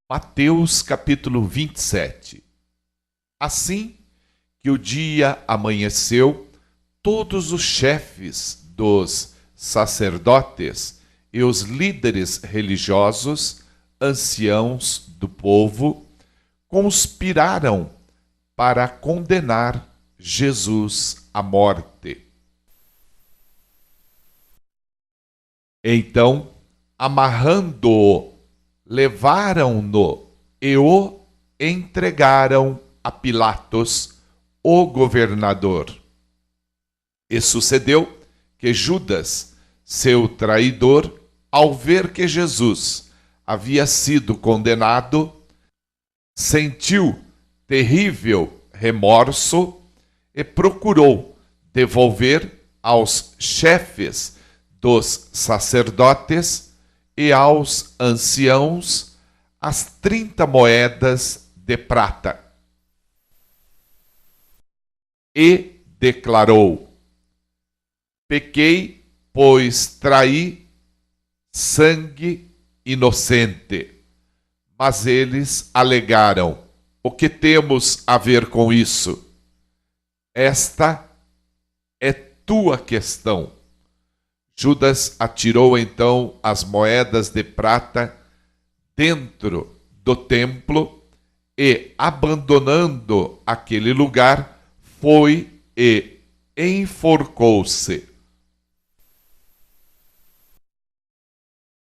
Mateus capítulo 27. Assim que o dia amanheceu, todos os chefes dos sacerdotes e os líderes religiosos, anciãos do povo, conspiraram para condenar Jesus à morte. Então, amarrando-o, levaram-no e o entregaram a Pilatos, o governador. E sucedeu que Judas, seu traidor, ao ver que Jesus havia sido condenado, sentiu terrível remorso e procurou devolver aos chefes dos sacerdotes e aos anciãos as 30 moedas de prata. E declarou: pequei, pois traí sangue inocente. Mas eles alegaram: o que temos a ver com isso? Esta é tua questão. Judas atirou então as moedas de prata dentro do templo e, abandonando aquele lugar, foi e enforcou-se.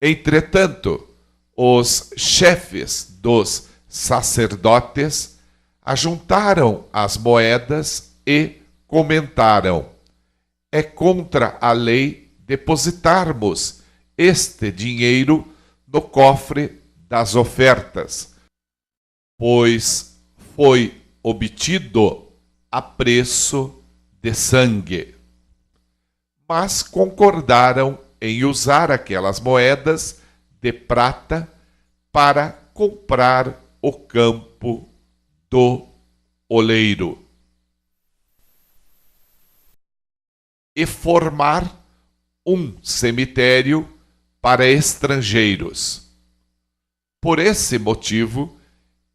Entretanto, os chefes dos sacerdotes ajuntaram as moedas e comentaram: é contra a lei depositarmos este dinheiro no cofre das ofertas, pois foi obtido a preço de sangue. Mas concordaram em usar aquelas moedas de prata para comprar o campo do oleiro e formar um cemitério para estrangeiros. Por esse motivo,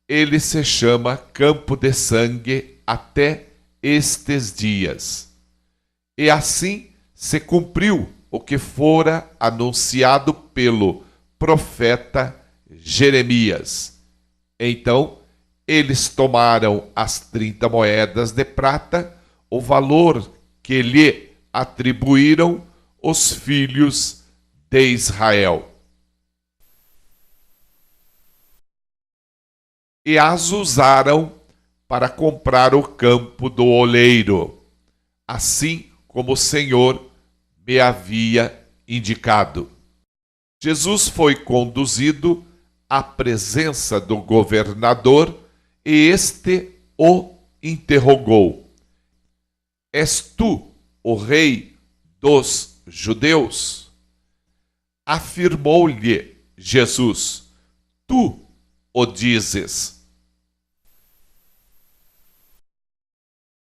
ele se chama Campo de Sangue até estes dias. E assim se cumpriu o que fora anunciado pelo profeta Jeremias. Então, eles tomaram as 30 moedas de prata, o valor que lhe atribuíram os filhos de Israel, e as usaram para comprar o campo do oleiro, assim como o Senhor me havia indicado. Jesus foi conduzido à presença do governador e este o interrogou: és tu o rei dos judeus? Afirmou-lhe Jesus: tu o dizes.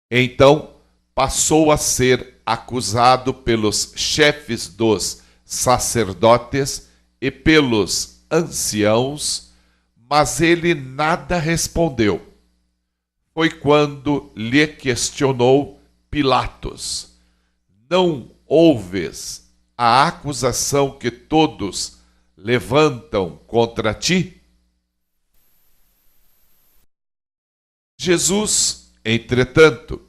Então passou a ser acusado pelos chefes dos sacerdotes e pelos anciãos, mas ele nada respondeu. Foi quando lhe questionou Pilatos: não ouves a acusação que todos levantam contra ti? Jesus, entretanto,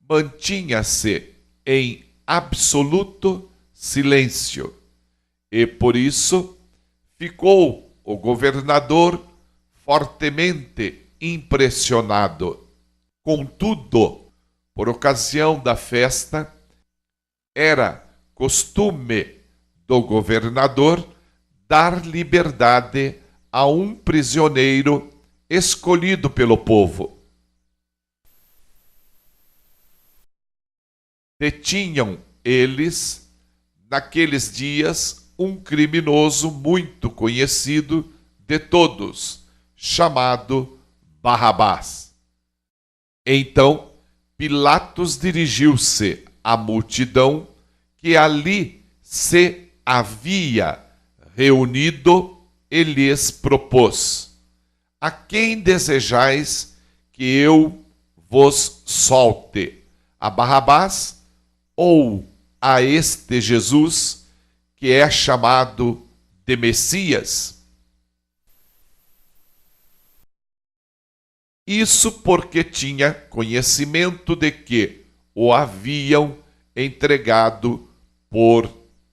mantinha-se em absoluto silêncio, e por isso ficou o governador fortemente impressionado. Contudo, por ocasião da festa, era costume do governador dar liberdade a um prisioneiro escolhido pelo povo. Detinham eles, naqueles dias, um criminoso muito conhecido de todos, chamado Barrabás. Então Pilatos dirigiu-se a multidão que ali se havia reunido e lhes propôs: a quem desejais que eu vos solte? A Barrabás ou a este Jesus, que é chamado de Messias? Isso porque tinha conhecimento de que o haviam entregado por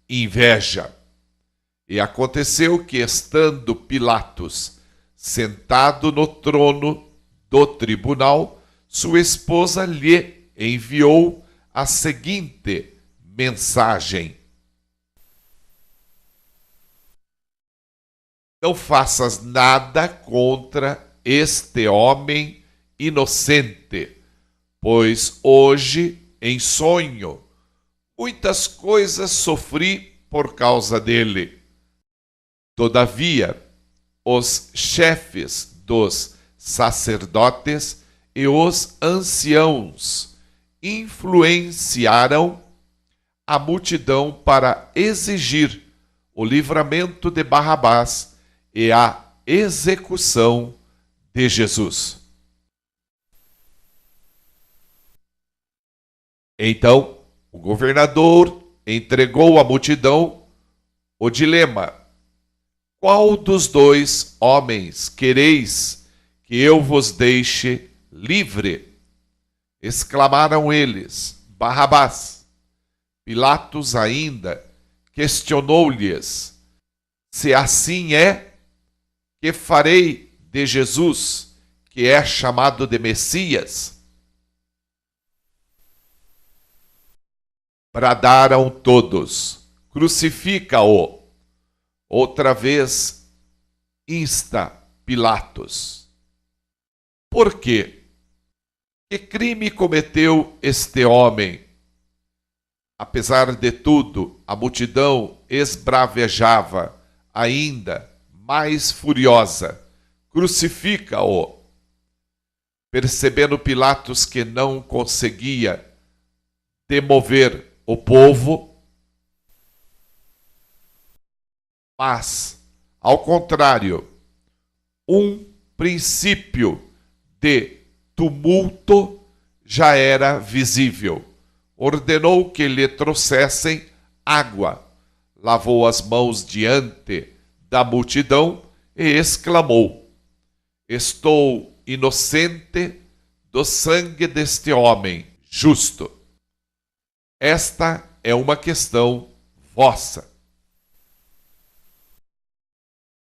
inveja. E aconteceu que, estando Pilatos sentado no trono do tribunal, sua esposa lhe enviou a seguinte mensagem: não faças nada contra este homem inocente, pois hoje, em sonho, muitas coisas sofri por causa dele. Todavia, os chefes dos sacerdotes e os anciãos influenciaram a multidão para exigir o livramento de Barrabás e a execução de Jesus. Então, o governador entregou à multidão o dilema: qual dos dois homens quereis que eu vos deixe livre? Exclamaram eles: Barrabás. Pilatos ainda questionou-lhes: se assim é, que farei de Jesus, que é chamado de Messias? Bradaram todos: crucifica-o. Outra vez insta Pilatos: por quê? Que crime cometeu este homem? Apesar de tudo, a multidão esbravejava ainda mais furiosa: crucifica-o. Percebendo Pilatos que não conseguia demover o povo, mas, ao contrário, um princípio de tumulto já era visível. Ordenou que lhe trouxessem água, lavou as mãos diante da multidão e exclamou: estou inocente do sangue deste homem justo. Esta é uma questão vossa.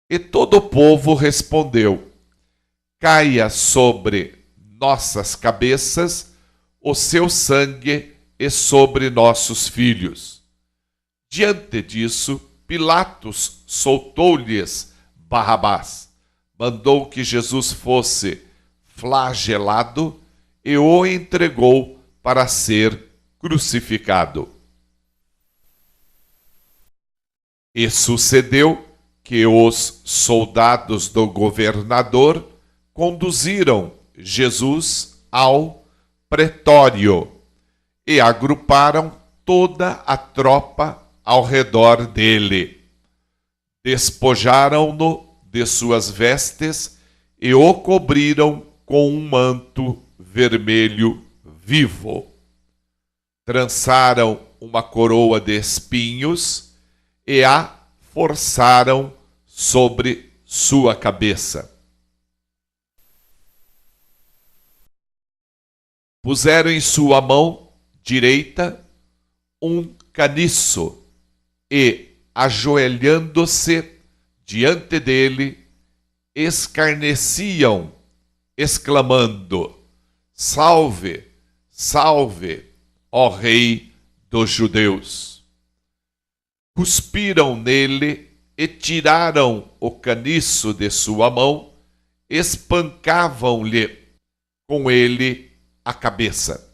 E todo o povo respondeu: caia sobre nossas cabeças o seu sangue e sobre nossos filhos. Diante disso, Pilatos soltou-lhes Barrabás, mandou que Jesus fosse flagelado e o entregou para ser crucificado. E sucedeu que os soldados do governador conduziram Jesus ao pretório e agruparam toda a tropa ao redor dele. Despojaram-no de suas vestes e o cobriram com um manto vermelho vivo. Trançaram uma coroa de espinhos e a forçaram sobre sua cabeça. Puseram em sua mão direita um caniço e, ajoelhando-se diante dele, escarneciam, exclamando: salve, salve, ó Rei dos Judeus. Cuspiram nele e tiraram o caniço de sua mão, espancavam-lhe com ele a cabeça.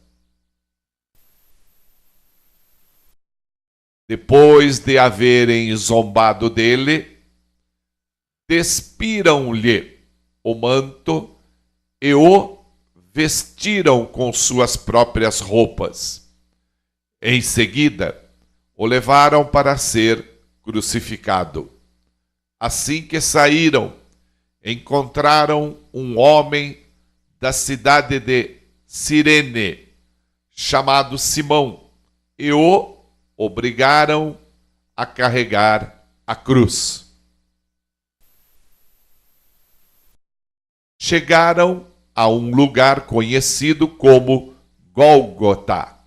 Depois de haverem zombado dele, despiram-lhe o manto e o vestiram com suas próprias roupas. Em seguida, o levaram para ser crucificado. Assim que saíram, encontraram um homem da cidade de Cirene, chamado Simão, e o obrigaram a carregar a cruz. Chegaram a um lugar conhecido como Gólgota,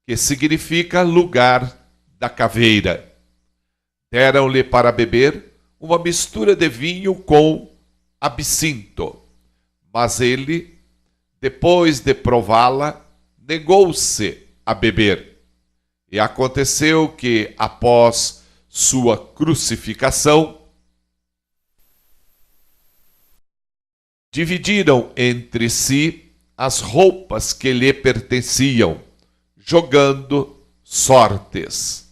que significa lugar da caveira. Deram-lhe para beber uma mistura de vinho com absinto, mas ele, depois de prová-la, negou-se a beber. E aconteceu que, após sua crucificação, dividiram entre si as roupas que lhe pertenciam, jogando sortes,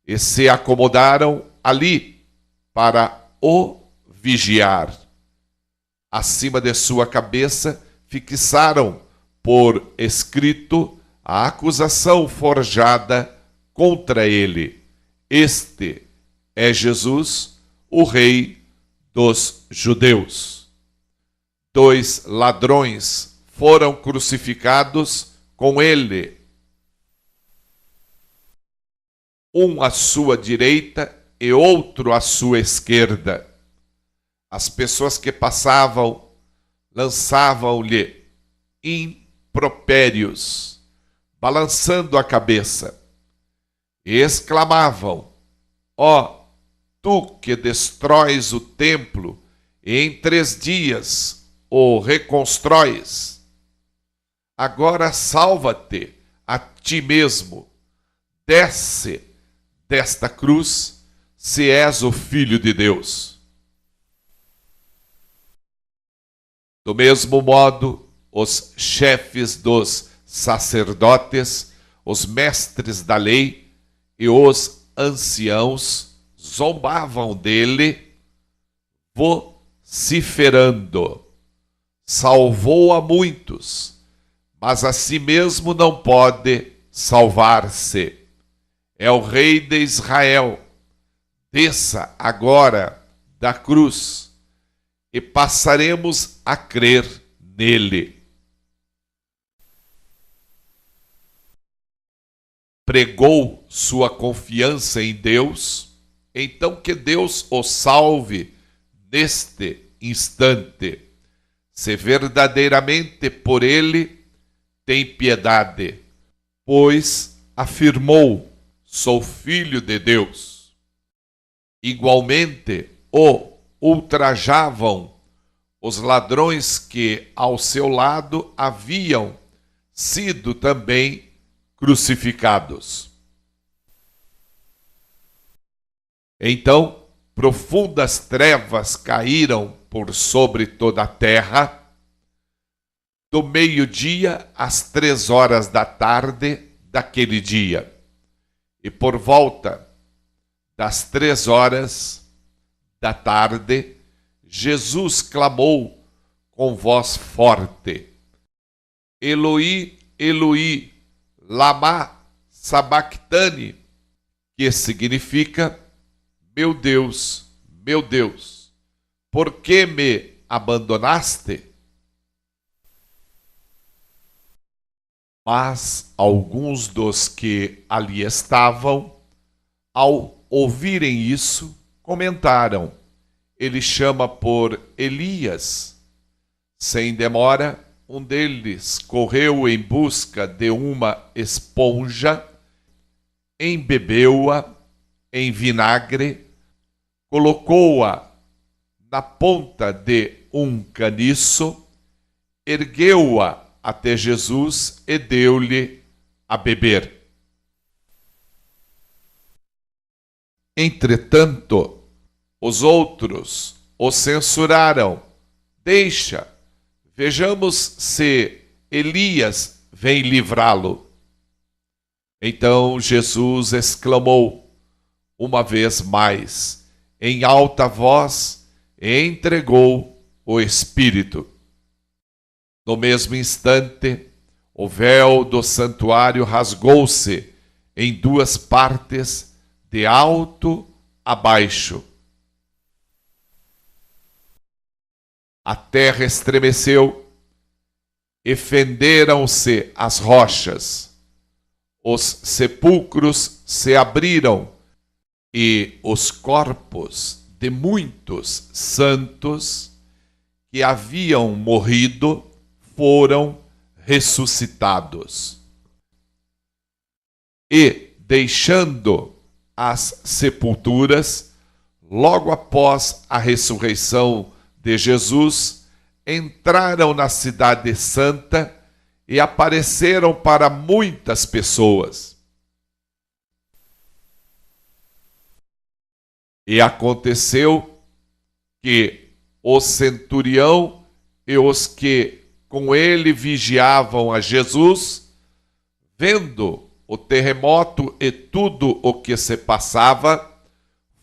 e se acomodaram ali para o vigiar. Acima de sua cabeça fixaram por escrito a acusação forjada contra ele: este é Jesus, o Rei dos Judeus. 2 ladrões foram crucificados com ele, um à sua direita e outro à sua esquerda. As pessoas que passavam lançavam-lhe impropérios, balançando a cabeça, e exclamavam: ó, tu que destróis o templo e em 3 dias o reconstróis, agora salva-te a ti mesmo, desce desta cruz, se és o Filho de Deus. Do mesmo modo, os chefes dos sacerdotes, os mestres da lei e os anciãos zombavam dele, vociferando: salvou a muitos, mas a si mesmo não pode salvar-se. É o Rei de Israel. Desça agora da cruz e passaremos a crer nele. Pregou sua confiança em Deus, então que Deus o salve neste instante, se verdadeiramente por ele tem piedade, pois afirmou: sou filho de Deus. Igualmente o ultrajavam os ladrões que ao seu lado haviam sido também crucificados. Então, profundas trevas caíram por sobre toda a terra, do meio-dia às 3 horas da tarde daquele dia. E por volta das 3 horas da tarde, Jesus clamou com voz forte: Eloi, Eloi, lama sabactani, que significa: meu Deus, por que me abandonaste? Mas alguns dos que ali estavam, ao ouvirem isso, comentaram: ele chama por Elias. Sem demora, um deles correu em busca de uma esponja, embebeu-a em vinagre, colocou-a na ponta de um caniço, ergueu-a até Jesus e deu-lhe a beber. Entretanto, os outros o censuraram: deixa, vejamos se Elias vem livrá-lo. Então Jesus exclamou uma vez mais, em alta voz, e entregou o Espírito. No mesmo instante, o véu do santuário rasgou-se em duas partes, de alto a baixo. A terra estremeceu e fenderam-se as rochas. Os sepulcros se abriram e os corpos de muitos santos que haviam morrido foram ressuscitados. E, deixando as sepulturas, logo após a ressurreição de Jesus, entraram na Cidade Santa e apareceram para muitas pessoas. E aconteceu que o centurião e os que com ele vigiavam a Jesus, vendo o terremoto e tudo o que se passava,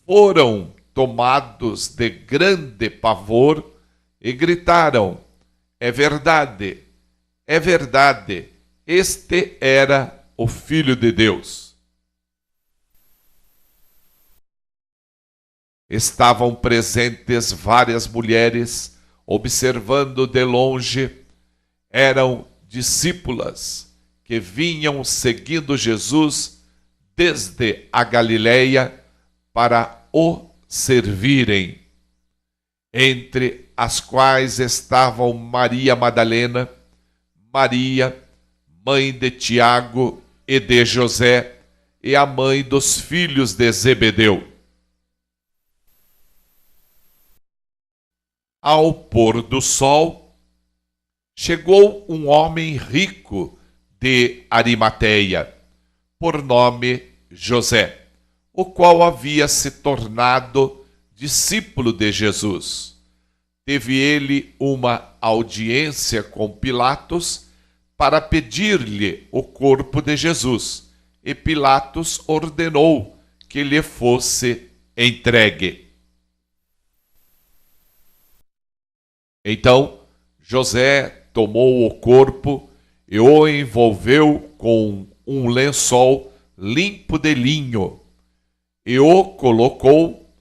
foram tomados de grande pavor e gritaram: é verdade, este era o Filho de Deus. Estavam presentes várias mulheres, observando de longe. Eram discípulas que vinham seguindo Jesus desde a Galileia para o servirem, entre as quais estavam Maria Madalena, Maria, mãe de Tiago e de José, e a mãe dos filhos de Zebedeu. Ao pôr do sol, chegou um homem rico de Arimateia, por nome José, o qual havia se tornado discípulo de Jesus. Teve ele uma audiência com Pilatos para pedir-lhe o corpo de Jesus, e Pilatos ordenou que lhe fosse entregue. Então, José tomou o corpo e o envolveu com um lençol limpo de linho e o colocou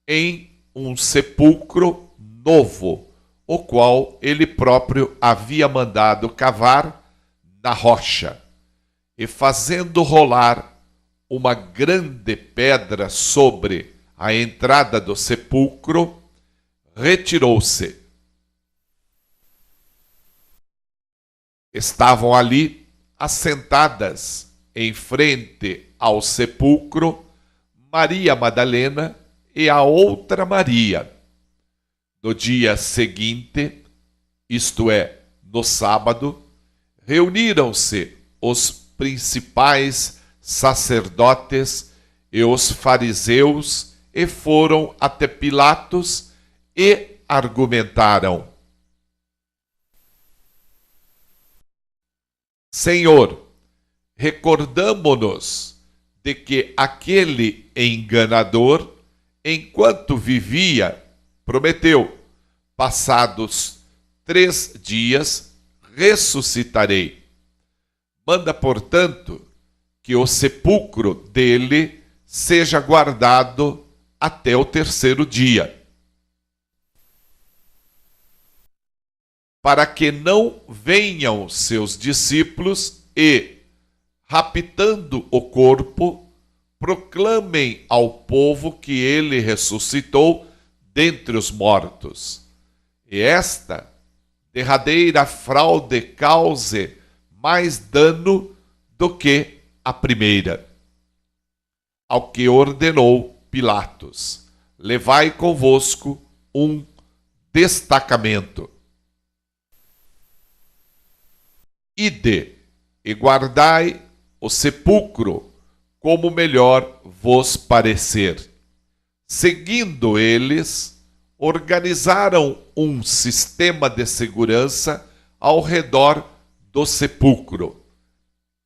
em um sepulcro novo, o qual ele próprio havia mandado cavar na rocha, e fazendo rolar uma grande pedra sobre a entrada do sepulcro, retirou-se. Estavam ali, assentadas em frente ao sepulcro, Maria Madalena e a outra Maria. No dia seguinte, isto é, no sábado, reuniram-se os principais sacerdotes e os fariseus e foram até Pilatos e argumentaram: Senhor, recordamo-nos de que aquele enganador, enquanto vivia, prometeu: passados 3 dias ressuscitarei. Manda, portanto, que o sepulcro dele seja guardado até o 3º dia, para que não venham seus discípulos e, raptando o corpo, proclamem ao povo que ele ressuscitou dentre os mortos. E esta derradeira fraude cause mais dano do que a primeira. Ao que ordenou Pilatos: levai convosco um destacamento. Ide e guardai o sepulcro como melhor vos parecer. Seguindo eles, organizaram um sistema de segurança ao redor do sepulcro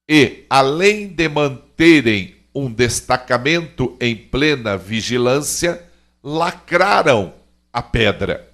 e, além de manterem um destacamento em plena vigilância, lacraram a pedra.